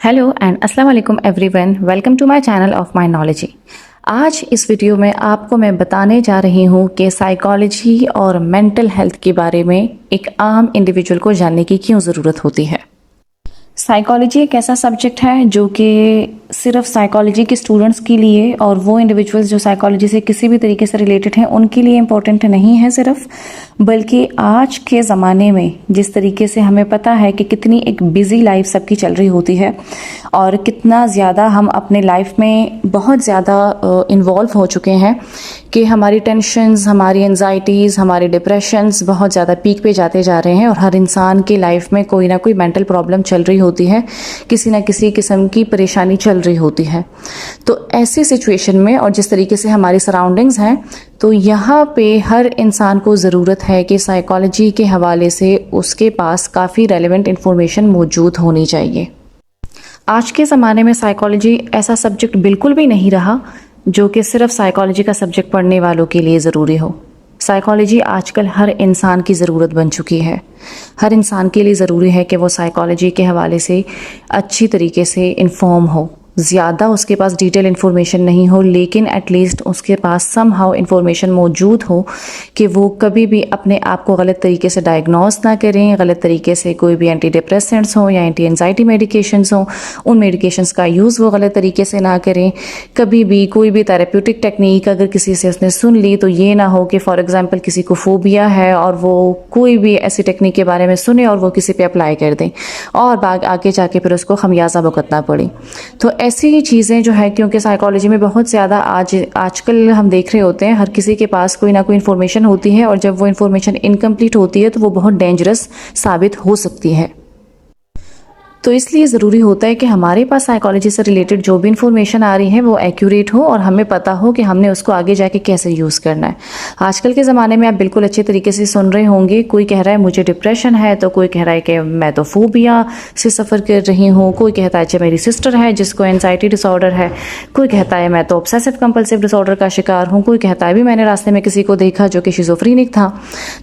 Hello and अस्सलाम वालेकुम everyone, welcome to my channel of Minology. आज इस वीडियो में आपको मैं बताने जा रही हूँ कि साइकोलॉजी और मेंटल हेल्थ के बारे में एक आम इंडिविजुअल को जानने की क्यों ज़रूरत होती है। साइकोलॉजी एक ऐसा सब्जेक्ट है जो कि सिर्फ साइकोलॉजी के स्टूडेंट्स के लिए और वो इंडिविजुअल्स जो साइकोलॉजी से किसी भी तरीके से रिलेटेड हैं उनके लिए इम्पोर्टेंट नहीं है सिर्फ, बल्कि आज के ज़माने में जिस तरीके से हमें पता है कि कितनी एक बिजी लाइफ सबकी चल रही होती है और कितना ज़्यादा हम अपने लाइफ में बहुत ज़्यादा इन्वॉल्व हो चुके हैं कि हमारी टेंशन्स, हमारी एंजाइटीज़, हमारे डिप्रेशंस बहुत ज़्यादा पीक पे जाते जा रहे हैं और हर इंसान की लाइफ में कोई ना कोई मेंटल प्रॉब्लम चल रही होती है, किसी ना किसी किस्म की परेशानी चल रही होती है। तो ऐसी सिचुएशन में और जिस तरीके से हमारी सराउंडिंग्स हैं, तो यहाँ पे हर इंसान को ज़रूरत है कि साइकोलॉजी के हवाले से उसके पास काफ़ी रेलेवेंट इन्फॉर्मेशन मौजूद होनी चाहिए। आज के ज़माने में साइकोलॉजी ऐसा सब्जेक्ट बिल्कुल भी नहीं रहा जो कि सिर्फ साइकोलॉजी का सब्जेक्ट पढ़ने वालों के लिए ज़रूरी हो। साइकोलॉजी आजकल हर इंसान की ज़रूरत बन चुकी है। हर इंसान के लिए ज़रूरी है कि वो साइकोलॉजी के हवाले से अच्छी तरीके से इन्फॉर्म हो। ज़्यादा उसके पास डिटेल इन्फॉर्मेशन नहीं हो, लेकिन एटलीस्ट उसके पास समहाउ इन्फॉर्मेशन मौजूद हो कि वो कभी भी अपने आप को गलत तरीके से डायग्नोस ना करें, गलत तरीके से कोई भी एंटी डिप्रेसेंट्स हों या एंटी एंजाइटी मेडिकेशंस हों, उन मेडिकेशंस का यूज़ वो गलत तरीके से ना करें। कभी भी कोई भी थेरेप्यूटिक टेक्निक अगर किसी से उसने सुन ली तो ये ना हो कि फॉर एग्जांपल किसी को फोबिया है और वो कोई भी ऐसी टेक्निक के बारे में सुने और वो किसी पे अप्लाई कर दें और आगे जाके फिर उसको खमियाजा भुगतना पड़े। तो ऐसी चीज़ें जो है, क्योंकि साइकोलॉजी में बहुत ज़्यादा आजकल हम देख रहे होते हैं हर किसी के पास कोई ना कोई इन्फॉर्मेशन होती है और जब वो इन्फॉर्मेशन इनकम्प्लीट होती है तो वो बहुत डेंजरस साबित हो सकती है। तो इसलिए ज़रूरी होता है कि हमारे पास साइकोलॉजी से रिलेटेड जो भी इन्फॉर्मेशन आ रही है वो एक्यूरेट हो और हमें पता हो कि हमने उसको आगे जाके कैसे यूज़ करना है। आजकल के ज़माने में आप बिल्कुल अच्छे तरीके से सुन रहे होंगे, कोई कह रहा है मुझे डिप्रेशन है, तो कोई कह रहा है कि मैं तो फोबिया से सफ़र कर रही हूँ, कोई कहता है अच्छा मेरी सिस्टर है जिसको एंजाइटी डिसऑर्डर है, कोई कहता है मैं तो ऑब्सेसिव कंपल्सिव डिसऑर्डर का शिकार हूँ, कोई कहता है भी मैंने रास्ते में किसी को देखा जो कि शिज़ोफ्रेनिक था।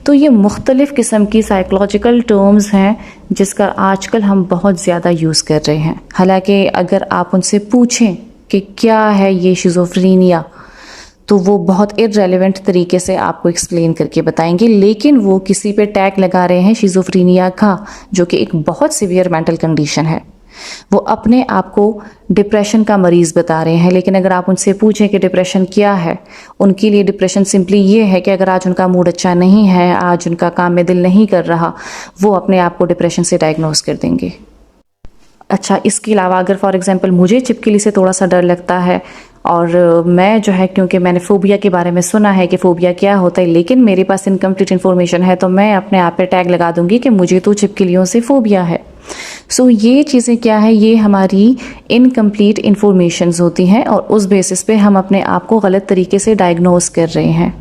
तो ये मुख्तलिफ़ किस्म की साइकोलॉजिकल टर्म्स हैं जिसका आजकल हम बहुत ज़्यादा यूज़ कर रहे हैं। हालांकि अगर आप उनसे पूछें कि क्या है ये शिज़ोफ्रेनिया, तो वो बहुत इररेलेवेंट तरीके से आपको एक्सप्लेन करके बताएंगे, लेकिन वो किसी पे टैग लगा रहे हैं शिज़ोफ्रेनिया का, जो कि एक बहुत सीवियर मेंटल कंडीशन है। वो अपने आप को डिप्रेशन का मरीज़ बता रहे हैं, लेकिन अगर आप उनसे पूछें कि डिप्रेशन क्या है, उनके लिए डिप्रेशन सिंपली ये है कि अगर आज उनका मूड अच्छा नहीं है, आज उनका काम में दिल नहीं कर रहा, वो अपने आप को डिप्रेशन से डायग्नोस कर देंगे। अच्छा, इसके अलावा अगर फॉर एग्जांपल मुझे छिपकली से थोड़ा सा डर लगता है और मैं जो है, क्योंकि मैंने फ़ोबिया के बारे में सुना है कि फ़ोबिया क्या होता है, लेकिन मेरे पास इनकम्प्लीट इन्फॉर्मेशन है, तो मैं अपने आप पे टैग लगा दूंगी कि मुझे तो छिपकलियों से फ़ोबिया है। सो ये चीज़ें क्या है, ये हमारी इनकम्प्लीट इन्फॉर्मेशंस होती हैं और उस बेसिस पे हम अपने आप को गलत तरीके से डायग्नोस कर रहे हैं।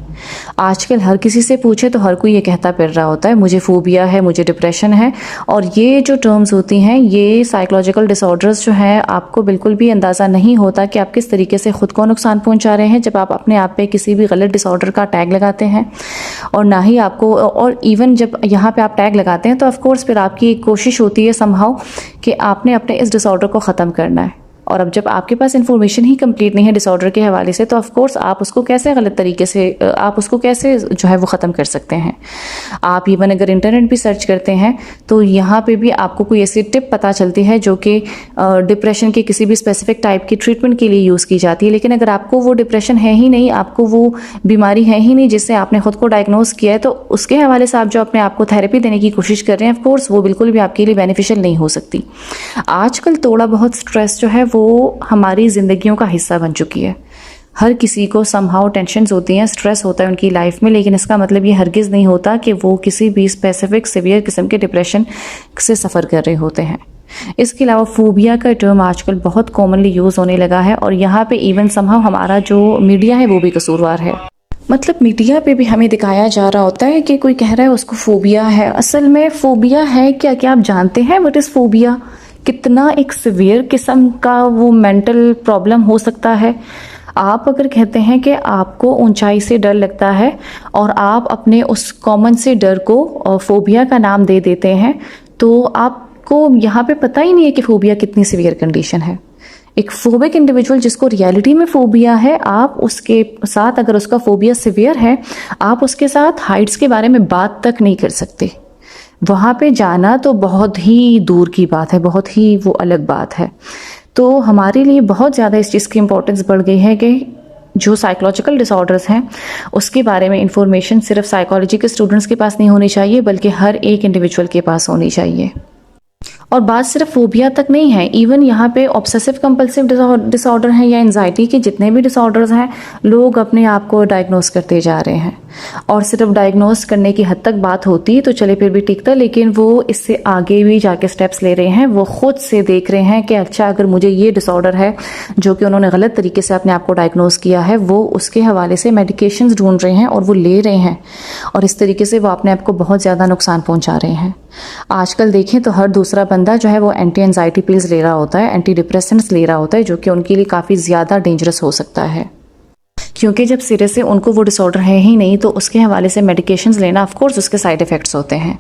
आजकल हर किसी से पूछे तो हर कोई ये कहता फिर रहा होता है मुझे फोबिया है, मुझे डिप्रेशन है। और ये जो टर्म्स होती हैं, ये साइकोलॉजिकल डिसऑर्डर्स जो हैं, आपको बिल्कुल भी अंदाज़ा नहीं होता कि आप किस तरीके से ख़ुद को नुकसान पहुंचा रहे हैं जब आप अपने आप पे किसी भी गलत डिसऑर्डर का टैग लगाते हैं। और ना ही आपको, और इवन जब यहाँ पे आप टैग लगाते हैं तो ऑफकोर्स फिर आपकी एक कोशिश होती है समहाउ कि आपने अपने इस डिसऑर्डर को ख़त्म करना है। और अब जब आपके पास इन्फॉर्मेशन ही कंप्लीट नहीं है डिसऑर्डर के हवाले से, तो ऑफ कोर्स आप उसको कैसे गलत तरीके से, आप उसको कैसे जो है वो ख़त्म कर सकते हैं। आप इवन अगर इंटरनेट भी सर्च करते हैं तो यहाँ पे भी आपको कोई ऐसी टिप पता चलती है जो कि डिप्रेशन के किसी भी स्पेसिफिक टाइप की ट्रीटमेंट के लिए यूज़ की जाती है। लेकिन अगर आपको वो डिप्रेशन है ही नहीं, आपको वो बीमारी है ही नहीं जिससे आपने खुद को डायग्नोस किया है, तो उसके हवाले से आप जो अपने आप को थेरेपी देने की कोशिश कर रहे हैं, ऑफकोर्स वो बिल्कुल भी आपके लिए बेनिफिशियल नहीं हो सकती। आजकल थोड़ा बहुत स्ट्रेस जो है वो हमारी ज़िंदगियों का हिस्सा बन चुकी है। हर किसी को समहाउ टेंशन्स होती हैं, स्ट्रेस होता है उनकी लाइफ में, लेकिन इसका मतलब ये हरगिज़ नहीं होता कि वो किसी भी स्पेसिफिक सीवियर किस्म के डिप्रेशन से सफ़र कर रहे होते हैं। इसके अलावा फोबिया का टर्म आजकल बहुत कॉमनली यूज़ होने लगा है और यहाँ पे इवन समहाउ हमारा जो मीडिया है वो भी कसूरवार है। मतलब मीडिया पे भी हमें दिखाया जा रहा होता है कि कोई कह रहा है उसको फोबिया है। असल में फोबिया है क्या? क्या आप जानते हैं व्हाट इज़ फोबिया? कितना एक सिवियर किस्म का वो मेंटल प्रॉब्लम हो सकता है। आप अगर कहते हैं कि आपको ऊंचाई से डर लगता है और आप अपने उस कॉमन से डर को फोबिया का नाम दे देते हैं, तो आप को यहाँ पे पता ही नहीं है कि फोबिया कितनी सीवियर कंडीशन है। एक फोबिक इंडिविजुअल जिसको रियलिटी में फोबिया है, आप उसके साथ अगर उसका फोबिया सीवियर है, आप उसके साथ हाइट्स के बारे में बात तक नहीं कर सकते। वहाँ पे जाना तो बहुत ही दूर की बात है, बहुत ही वो अलग बात है। तो हमारे लिए बहुत ज़्यादा इस चीज़ की इम्पोर्टेंस बढ़ गई है कि जो साइकोलॉजिकल डिसऑर्डर्स हैं उसके बारे में इंफॉर्मेशन सिर्फ साइकोलॉजी के स्टूडेंट्स के पास नहीं होनी चाहिए, बल्कि हर एक इंडिविजुअल के पास होनी चाहिए। और बात सिर्फ फोबिया तक नहीं है, इवन यहाँ पे ऑब्सेसिव कंपल्सिव डिसऑर्डर है या एंजाइटी के जितने भी डिसऑर्डर्स हैं, लोग अपने आप को डायग्नोस करते जा रहे हैं। और सिर्फ डायग्नोस करने की हद तक बात होती तो चले फिर भी ठीक था, लेकिन वो इससे आगे भी जाके स्टेप्स ले रहे हैं। वो खुद से देख रहे हैं कि अच्छा अगर मुझे ये डिसऑर्डर है जो कि उन्होंने गलत तरीके से अपने आप को डायग्नोस किया है, वो उसके हवाले से मेडिकेशंस ढूंढ रहे हैं और वो ले रहे हैं, और इस तरीके से वो अपने आप को बहुत ज़्यादा नुकसान पहुंचा रहे हैं। आजकल देखें तो हर दूसरा बंदा जो है वो एंटी एंजाइटी पिल्स ले रहा होता है, एंटी डिप्रेसेंट्स ले रहा होता है, जो कि उनके लिए काफ़ी ज़्यादा डेंजरस हो सकता है, क्योंकि जब सिरे से उनको वो डिसऑर्डर है ही नहीं तो उसके हवाले से मेडिकेशंस लेना ऑफ कोर्स उसके साइड इफ़ेक्ट्स होते हैं।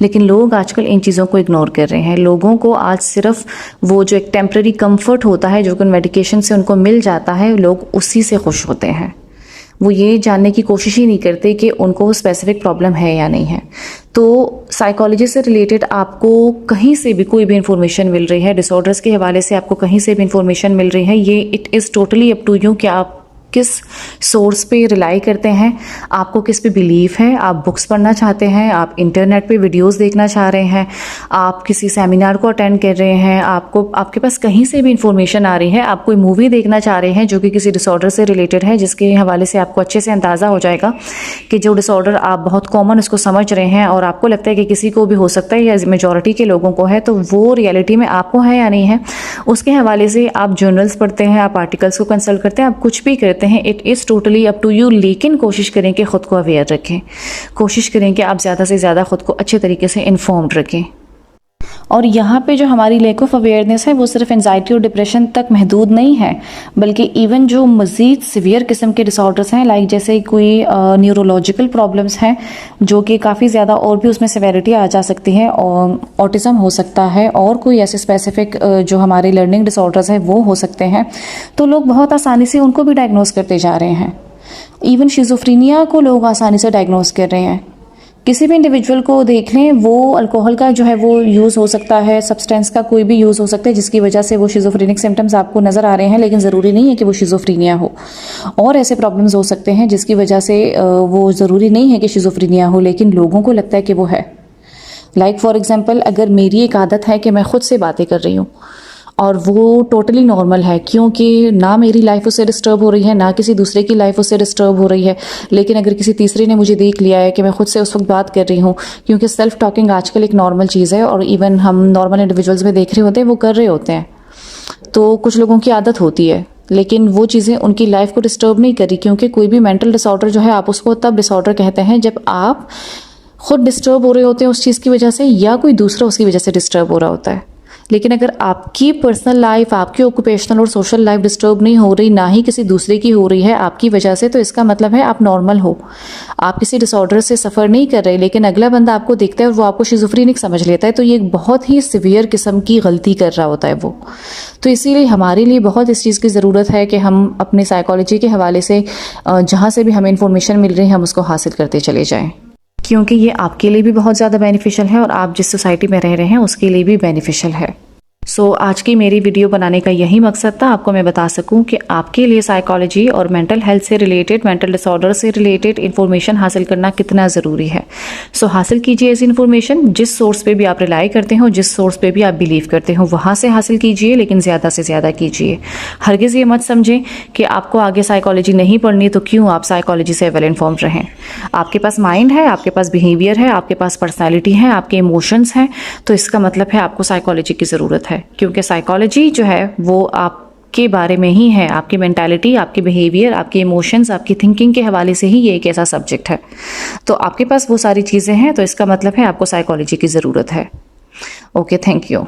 लेकिन लोग आजकल इन चीज़ों को इग्नोर कर रहे हैं। लोगों को आज सिर्फ वो जो एक टेम्प्रेरी कंफर्ट होता है जो कि उन मेडिकेशन से उनको मिल जाता है, लोग उसी से खुश होते हैं। वो ये जानने की कोशिश ही नहीं करते कि उनको स्पेसिफिक प्रॉब्लम है या नहीं है। तो साइकोलॉजी से रिलेटेड आपको कहीं से भी कोई भी इंफॉर्मेशन मिल रही है, डिसऑर्डर्स के हवाले से आपको कहीं से भी इंफॉर्मेशन मिल रही है, ये it is totally up to you कि आप किस सोर्स पे रिलाई करते हैं, आपको किस पे बिलीव है। आप बुक्स पढ़ना चाहते हैं, आप इंटरनेट पे वीडियोस देखना चाह रहे हैं, आप किसी सेमिनार को अटेंड कर रहे हैं, आपके पास कहीं से भी इंफॉर्मेशन आ रही है, आप कोई मूवी देखना चाह रहे हैं जो कि किसी डिसऑर्डर से रिलेटेड है, जिसके हवाले से आपको अच्छे से अंदाज़ा हो जाएगा कि जो डिसऑर्डर आप बहुत कॉमन उसको समझ रहे हैं और आपको लगता है कि किसी को भी हो सकता है या मेजॉरिटी के लोगों को है, तो वो रियलिटी में आपको है या नहीं है, उसके हवाले से आप जर्नल्स पढ़ते हैं, आप आर्टिकल्स को कंसल्ट करते हैं, आप कुछ भी करते हैं, it is totally up to you. लेकिन कोशिश करें कि ख़ुद को अवेयर रखें, कोशिश करें कि आप ज़्यादा से ज़्यादा ख़ुद को अच्छे तरीके से इन्फॉर्म्ड रखें। और यहाँ पे जो हमारी लैक ऑफ अवेयरनेस है वो सिर्फ एंजाइटी और डिप्रेशन तक महदूद नहीं है, बल्कि इवन जो मज़ीद सीवियर किस्म के डिसऑर्डर्स हैं, लाइक जैसे कोई न्यूरोलॉजिकल प्रॉब्लम्स हैं जो कि काफ़ी ज़्यादा और भी उसमें सेवेरिटी आ जा सकती है, और ऑटिज़म हो सकता है, और कोई ऐसे स्पेसिफिक जो हमारे लर्निंग डिसऑर्डर्स हैं वो हो सकते हैं, तो लोग बहुत आसानी से उनको भी डायग्नोस करते जा रहे हैं। इवन शिज़ोफ्रेनिया को लोग आसानी से डायग्नोस कर रहे हैं। किसी भी इंडिविजुअल को देख लें, वो अल्कोहल का जो है वो यूज़ हो सकता है, सब्सटेंस का कोई भी यूज़ हो सकता है जिसकी वजह से वो शिज़ोफ्रेनिक सिम्टम्स आपको नज़र आ रहे हैं, लेकिन ज़रूरी नहीं है कि वो शिज़ोफ्रेनिया हो। और ऐसे प्रॉब्लम्स हो सकते हैं जिसकी वजह से वो ज़रूरी नहीं है कि शिज़ोफ्रेनिया हो, लेकिन लोगों को लगता है कि वो है। लाइक फॉर एग्जाम्पल, अगर मेरी एक आदत है कि मैं खुद से बातें कर रही हूँ और वो टोटली नॉर्मल है, क्योंकि ना मेरी लाइफ उससे डिस्टर्ब हो रही है, ना किसी दूसरे की लाइफ उससे डिस्टर्ब हो रही है। लेकिन अगर किसी तीसरे ने मुझे देख लिया है कि मैं खुद से उस वक्त बात कर रही हूँ, क्योंकि सेल्फ टॉकिंग आजकल एक नॉर्मल चीज़ है और इवन हम नॉर्मल इंडिविजुअल्स में देख रहे होते हैं वो कर रहे होते हैं, तो कुछ लोगों की आदत होती है, लेकिन वो चीज़ें उनकी लाइफ को डिस्टर्ब नहीं करी। क्योंकि कोई भी मेंटल डिसऑर्डर जो है, आप उसको तब डिसऑर्डर कहते हैं जब आप खुद डिस्टर्ब हो रहे होते हैं उस चीज़ की वजह से, या कोई दूसरा उसकी वजह से डिस्टर्ब हो रहा होता है। लेकिन अगर आपकी पर्सनल लाइफ, आपकी ऑक्यूपेशनल और सोशल लाइफ डिस्टर्ब नहीं हो रही, ना ही किसी दूसरे की हो रही है आपकी वजह से, तो इसका मतलब है आप नॉर्मल हो, आप किसी डिसऑर्डर से सफ़र नहीं कर रहे। लेकिन अगला बंदा आपको देखता है और वो आपको शिज़ोफ्रेनिक समझ लेता है, तो ये एक बहुत ही सीवियर किस्म की गलती कर रहा होता है वो। तो इसीलिए हमारे लिए बहुत इस चीज़ की ज़रूरत है कि हम अपने साइकोलॉजी के हवाले से जहाँ से भी हमें इंफॉर्मेशन मिल रही है हम उसको हासिल करते चले जाएँ, क्योंकि ये आपके लिए भी बहुत ज़्यादा बेनिफिशियल है और आप जिस सोसाइटी में रह रहे हैं उसके लिए भी बेनिफिशियल है। सो आज की मेरी वीडियो बनाने का यही मकसद था, आपको मैं बता सकूं कि आपके लिए साइकोलॉजी और मेंटल हेल्थ से रिलेटेड, मेंटल डिसऑर्डर से रिलेटेड इन्फॉर्मेशन हासिल करना कितना ज़रूरी है। सो हासिल कीजिए ऐसी इन्फॉर्मेशन, जिस सोर्स पे भी आप रिलाई करते हो, जिस सोर्स पे भी आप बिलीव करते हो, वहाँ से हासिल कीजिए, लेकिन ज़्यादा से ज़्यादा कीजिए। हरगिज़ ये मत समझें कि आपको आगे साइकोलॉजी नहीं पढ़नी तो क्यों आप साइकोलॉजी से वेल इन्फॉर्म्ड रहें। आपके पास माइंड है, आपके पास बिहेवियर है, आपके पास पर्सनैलिटी है, आपके इमोशंस हैं, तो इसका मतलब है आपको साइकोलॉजी की ज़रूरत है, क्योंकि साइकोलॉजी जो है वो आपके बारे में ही है, आपकी मेंटालिटी, आपके बिहेवियर, आपके इमोशंस, आपकी थिंकिंग के हवाले से ही ये एक ऐसा सब्जेक्ट है। तो आपके पास वो सारी चीज़ें हैं, तो इसका मतलब है आपको साइकोलॉजी की ज़रूरत है। Okay, thank you.